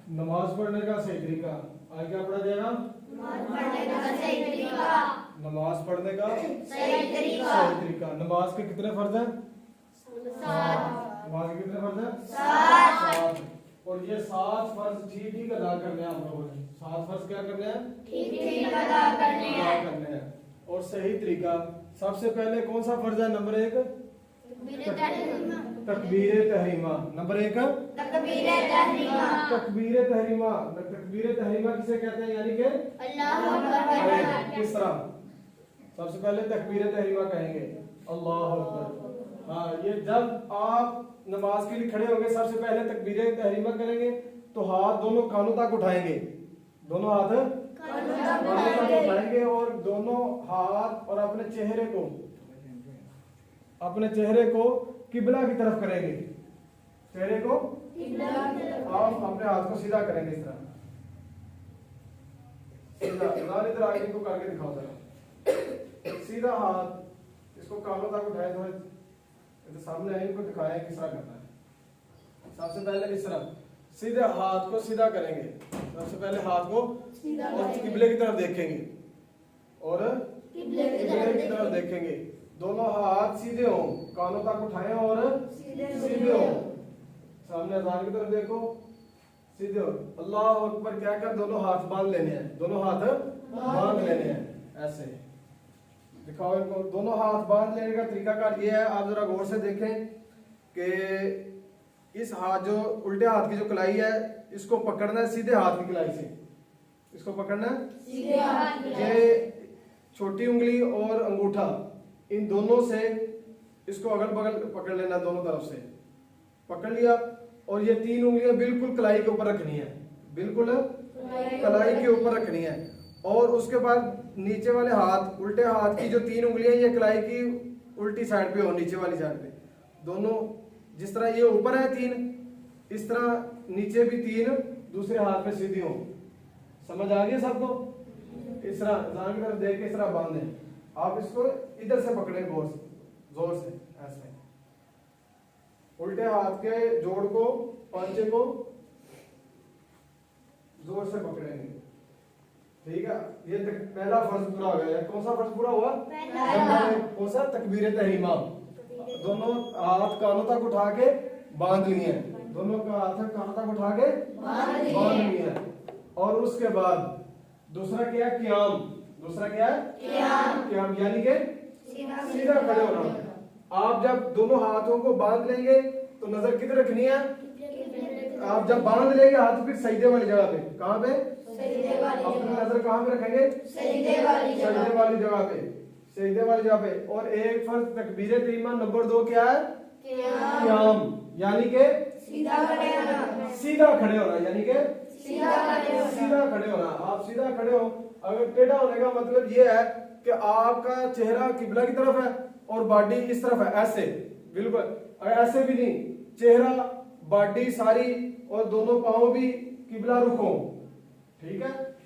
नमाज पढ़ने का सही तरीका। आगे क्या पढ़ा जाएगा? नमाज पढ़ने का सही तरीका। नमाज के कितने फर्ज हैं? 7। नमाज के कितने फर्ज हैं? 7। और ये 7 फर्ज ठीक ठीक अदा करने हैं आप लोगों ने। 7 फर्ज क्या करने हैं? ठीक अदा करने हैं। और सही तरीका, सबसे पहले कौन सा फर्ज है? नंबर 1 तकबीर तहरीमा। नंबर 1 तकबीर तहरीमा। तकबीर तहरीमा किसे कहते हैं? यानी कि अल्लाहु अकबर। किस तरह? सबसे पहले तकबीर तहरीमा कहेंगे, अल्लाहु अकबर। हाँ, ये जब आप नमाज के लिए खड़े होंगे सबसे पहले तकबीर तहरीमा करेंगे तो हाथ दोनों कानों तक उठाएंगे। दोनों हाथ कानों तक उठाएंगे और दोनों हाथ और अपने चेहरे को किबला की तरफ करेंगे। चेहरे को आप अपने हाथ को सीधा करेंगे इस तरह। सीधा इधर आगे को करके दिखाओ जरा। सीधा हाथ इसको कानों तक उठाए, थोड़ा सामने है, इनको दिखाएं किस तरह करना है। सबसे पहले इस तरह सीधे हाथ को सीधा करेंगे। सबसे पहले हाथ को और किबले की तरफ देखेंगे और किबले की तरफ देखेंगे। दोनों हाथ सीधे हो, कानों तक उठाएं और सीधे हो। सामने अज़ान की तरफ देखो, सीधे हो। अल्लाह अकबर क्या कर, दोनों हाथ बांध लेने हैं। दोनों हाथ बांध लेने हैं ऐसे। दिखाओ इनको। दोनों हाथ बांध लेने का तरीकाकार ये है, आप जरा गौर से देखें कि इस हाथ जो उल्टे हाथ की जो कलाई है इसको पकड़ना है सीधे हाथ की कलाई से। इसको पकड़ना है सीधे हाथ की। ये छोटी उंगली और अंगूठा इन दोनों से इसको अगल बगल पकड़ लेना, दोनों तरफ से पकड़ लिया। और ये 3 उंगलियां बिल्कुल कलाई के ऊपर रखनी है, बिल्कुल कलाई के ऊपर रखनी है। और उसके बाद नीचे वाले हाथ, उल्टे हाथ की जो 3 उंगलियां ये कलाई की उल्टी साइड पे हो, नीचे वाली साइड पे। दोनों जिस तरह ये ऊपर है 3, इस तरह नीचे भी 3 दूसरे हाथ पे सीधी हो। समझ आ गई सबको? इस तरह जान की तरफ देख के इस तरह बांधे। आप इसको इधर से पकड़े जोर से ऐसे। उल्टे हाथ के जोड़ को, पांचे को जोर से पकड़ेंगे। ठीक है, ये पहला फर्ज पूरा हो गया। कौन सा फर्ज पूरा हुआ? कौन सा? तकबीर तहरीमा। दोनों हाथ कानों तक उठा के बांध लिए हैं। दोनों का हाथ कानों तक उठा के बांध लिए हैं। और उसके बाद दूसरा क्या है? क़ियाम। दूसरा क्या है? क़ियाम यानी कि सीधा खड़े होना। आप जब दोनों हाथों को बांध लेंगे तो नजर किधर रखनी है? आप जब बांध लेंगे हाथ फिर सजदे वाली जगह पे। कहाँ पे? अपनी नजर कहाँ पे रखेंगे? सजदे वाली जगह पे। सजदे वाली जगह पे। और एक फर्ज तकबीर तहरीमा। नंबर 2 क्या है? क़ियाम यानी कि सीधा खड़े होना। यानी कि सीधा खड़े होना। आप सीधा खड़े हो। अगर टेढ़ा होने का मतलब ये है कि आपका चेहरा किबला की तरफ है और बॉडी इस तरफ है, ऐसे बिल्कुल। अगर ऐसे भी नहीं, चेहरा बॉडी सारी और दोनों पांव भी किबला रुख हो। ठीक है।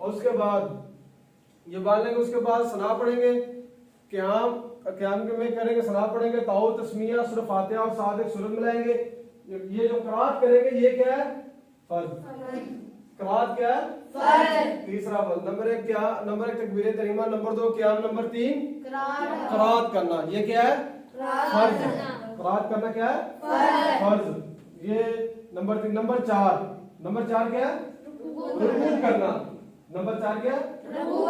और उसके बाद ये बाल लेंगे, उसके बाद सना पढ़ेंगे। क़ियाम के में करेंगे, सना पढ़ेंगे, ताऊ तस्मिया सूरह फातिहा और साथ एक सूरत मिलाएंगे। ये जो क़िराअत करेंगे ये क्या है? फर्ज। क़िराअत क्या है? फर्ज। तीसरा फर्ज। नंबर 1 क्या? नंबर 1 तकबीर तहरीमा। नंबर 2 क़ियाम। नंबर 3 क़िराअत करना। ये क्या है? फर्ज। क़िराअत करना क्या है? फर्ज। ये नंबर 3। नंबर 4 क्या है? रुकू करना। नंबर 4 क्या? रुकू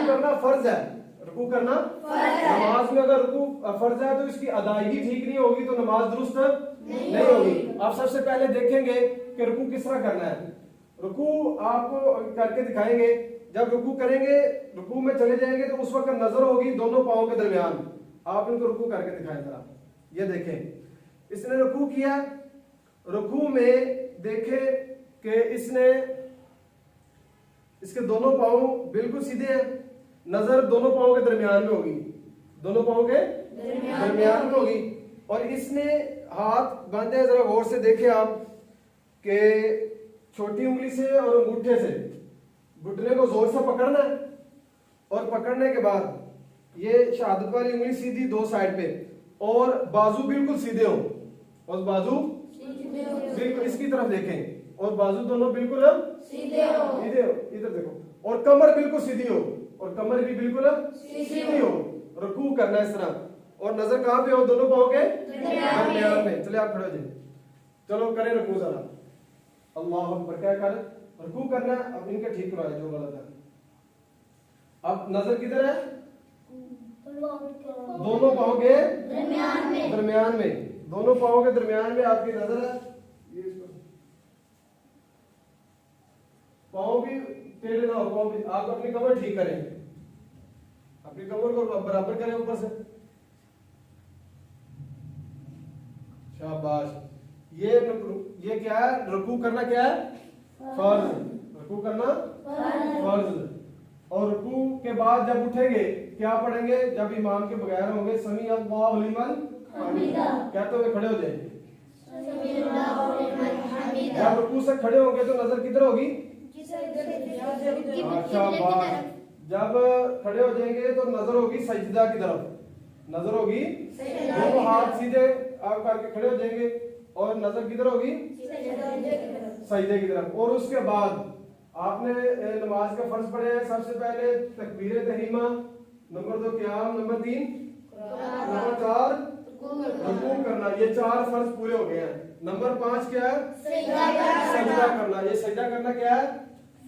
करना फर्ज है। रुकू करना नमाज में अगर रुकू फर्ज है तो इसकी अदायगी ठीक नहीं होगी तो नमाज दुरुस्त नहीं होगी। आप सबसे पहले देखेंगे कि रुकू किस तरह करना है। रुकू आपको करके दिखाएंगे। जब रुकू करेंगे, रुकू में चले जाएंगे तो उस वक्त नजर होगी दोनों पांव के दरमियान। आप इनको रुकू करके दिखाएं जरा। ये देखें, इसने रुकू किया। रुकू में देखे कि इसने इसके दोनों पांव बिल्कुल सीधे हैं। नजर दोनों पांव के दरमियान में होगी। दोनों पांव के दरमियान में होगी। और इसने हाथ बांधे, जरा गौर से देखें आप कि छोटी उंगली से और अंगूठे से घुटने को जोर से पकड़ना है। और पकड़ने के बाद ये शहादत वाली उंगली सीधी 2 साइड पे और बाजू बिल्कुल सीधे हो। और बाजू बिल्कुल इसकी तरफ देखें। और बाजू दोनों बिल्कुल सीधे हो। इधर देखो, और कमर बिल्कुल सीधी हो, और कमर भी बिल्कुल सीधी हो। रुकू करना है इस तरह, और नजर कहाँ पे हो? दोनों पाओ के दरमियान में। चले आप खड़े हो जाइए, चलो करें रुकू जरा। अल्लाह अकबर, क्या कर रुकू करना है। अब इनके ठीक कराए जो गलत है। अब नजर किधर है? दोनों पाओ के दरमियान में, दोनों पाओ के दरमियान में आपकी नजर है। ये इसको पाओ भी टेढ़े ना हो, पाओ भी, आप अपनी कमर ठीक करें, अपनी कमर को बराबर करें ऊपर से। शाबाश। ये क्या है? रुकू करना क्या है? फर्ज। रुकू करना फर्ज। और रुकू के बाद जब उठेंगे क्या पढ़ेंगे? जब इमाम के बगैर होंगे, समी अल्लाहु लिमन हमीदा, कहते हुए खड़े हो जाएंगे। जब रुकू से खड़े होंगे तो नजर किधर होगी? शाबाश। जब खड़े हो जाएंगे तो नजर होगी सजदा की तरफ, नजर होगी, दोनों हाथ सीधे आप करके खड़े हो जाएंगे, और नजर किधर होगी? सजदे की तरफ। और उसके बाद आपने नमाज का फर्ज पढ़े हैं। सबसे पहले तकबीर तहरीमा, नंबर 2 क़याम, नंबर 3 नंबर 4 रुकू करना। ये 4 फर्ज पूरे हो गए हैं। नंबर 5 क्या है? सजदा करना। ये सजदा करना क्या है?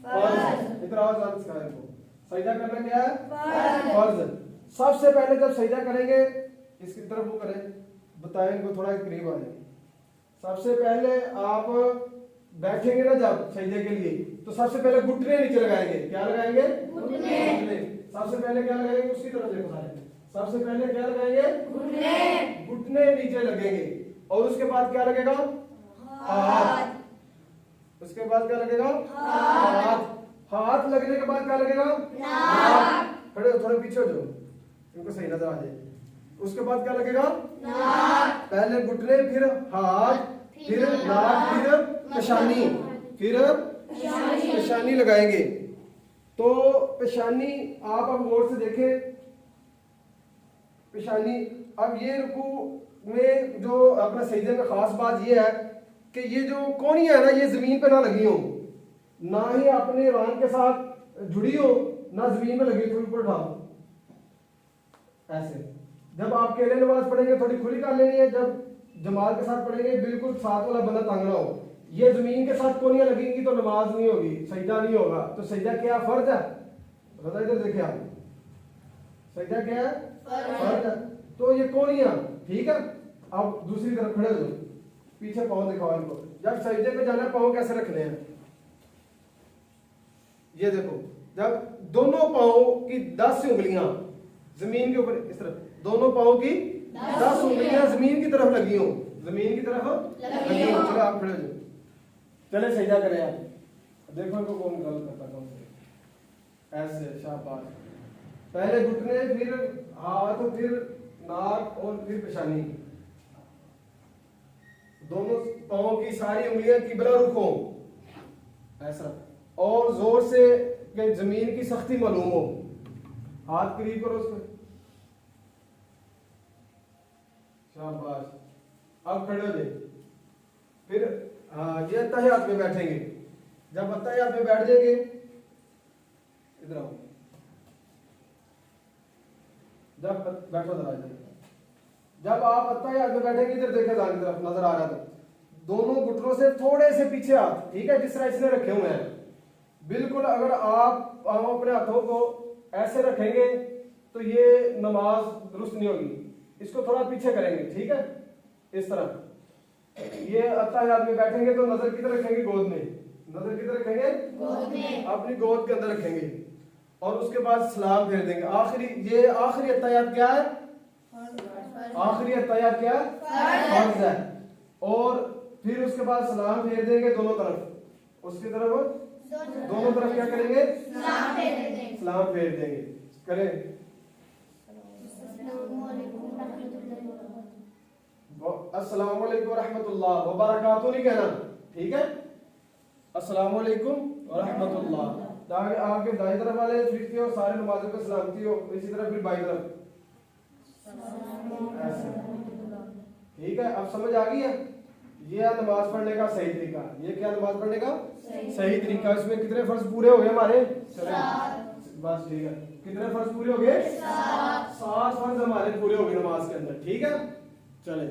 फर्ज। इधर आओ जरा, सिखाएं इनको। सजदा करना क्या है? फर्ज। सबसे पहले जब सजदा करेंगे, इसकी तरफ वो करें, बताएं इनको, थोड़ा करीब आ जाए। सबसे पहले आप बैठेंगे ना जब सजदे के लिए, तो सबसे पहले घुटने नीचे लगाएंगे। क्या लगाएंगे? घुटने। सबसे पहले क्या लगाएंगे? उसकी तरफ देखो सारे। सबसे पहले क्या लगाएंगे? घुटने नीचे लगेंगे। और उसके बाद क्या लगेगा? हाथ। उसके बाद क्या लगेगा? हाथ। हाथ लगने के बाद क्या लगेगा? नाक। खड़े हो, थोड़े पीछे हो जाओ, इनको सही नजर आ जाए। उसके बाद क्या लगेगा? नाक। पहले घुटने, फिर हाथ, फिर नाक, फिर पेशानी, फिर पेशानी लगाएंगे। तो पेशानी आप अब गौर से देखें, पेशानी। अब ये रुकू में जो अपना सजदे में खास बात ये है कि ये जो कोहनियां है ना, ये जमीन पे ना लगी हो, ना ही अपने रान के साथ जुड़ी हो, ना जमीन में लगी। थोड़ी ऊपर उठाओ ऐसे। जब आप अकेले नमाज पढ़ेंगे थोड़ी खुली कर लेनी है, जब जमात के साथ पढ़ेंगे बिल्कुल साथ वाला बंदा तंग ना हो। ये जमीन के साथ कोहनियां लगेंगी तो नमाज नहीं होगी, सजदा नहीं होगा। तो सजदा क्या फर्ज है? बता, इधर देखिए आप, सजदा क्या है? फर्ज है। तो ये कोहनियां, ठीक है। अब दूसरी तरफ खड़े हो जाओ, पीछे पाँव दिखाओ इनको। जब सजदे पे जाना, पाँव कैसे रखने हैं? ये देखो, जब दोनों पाँव की 10 उंगलियां जमीन के ऊपर, इस तरफ दोनों पाँव की 10 उंगलियां जमीन की तरफ लगी हो, जमीन की तरफ लगी हो। चलो आप खड़े हो जाओ, चले सजदा करें आप। देखो इनको कौन गलत करता, कौन से ऐसे। शाबाश। पहले घुटने, फिर हाथ, फिर नाक, और फिर पेशानी। दोनों पाँव की सारी उंगलियां किबला रुख हो, ऐसा। और जोर से कि जमीन की सख्ती मालूम हो। हाथ करीब करो उसको। शाबाश। अब खड़े हो जाए। फिर ये अत्तहियात में बैठेंगे। जब अत्तहियात में बैठ जाएंगे, इधर आओ, जब बैठो जरा, जब आप अत्तहियात में बैठेंगे, इधर देखे दाहिनी तरफ, नजर आ रहा है, दोनों घुटनों से थोड़े से पीछे हाथ, ठीक है, जिस तरह इसने रखे हुए हैं बिल्कुल। अगर आप अपने हाथों को ऐसे रखेंगे तो ये नमाज दुरुस्त नहीं होगी। इसको थोड़ा पीछे करेंगे, ठीक है, इस तरह। ये अत्तहियात में बैठेंगे तो नजर किधर रखेंगे? गोद में। नजर किधर रखेंगे? गोद में। अपनी गोद के अंदर रखेंगे। और उसके बाद सलाम फेर देंगे। ये आखिरी अत्तहियात क्या है? आखिरी अत्तहियात क्या है? फर्ज है। और फिर उसके बाद सलाम फेर देंगे दोनों तरफ। उसकी तरफ दोनों तरफ क्या करेंगे? सलाम फेर देंगे। करें। अस्सलाम वालेकुम रहमतुल्लाह व बरकातहू नहीं कहना, ठीक है? अस्सलाम वालेकुम व रहमतुल्लाह। ताकि आपके दाएं तरफ वाले फिर और सारे नमाजों पे सलामती हो। इसी तरह फिर बाईं तरफ ऐसे, ठीक है? अब समझ आ गई है? ये है नमाज पढ़ने का सही तरीका। ये क्या नमाज पढ़ने का सही तरीका। इसमें कितने फर्ज पूरे हो गए हमारे? बस ठीक है। कितने फर्ज पूरे हो गए? 7 फर्ज हमारे पूरे हो गए नमाज के अंदर। ठीक है, चले।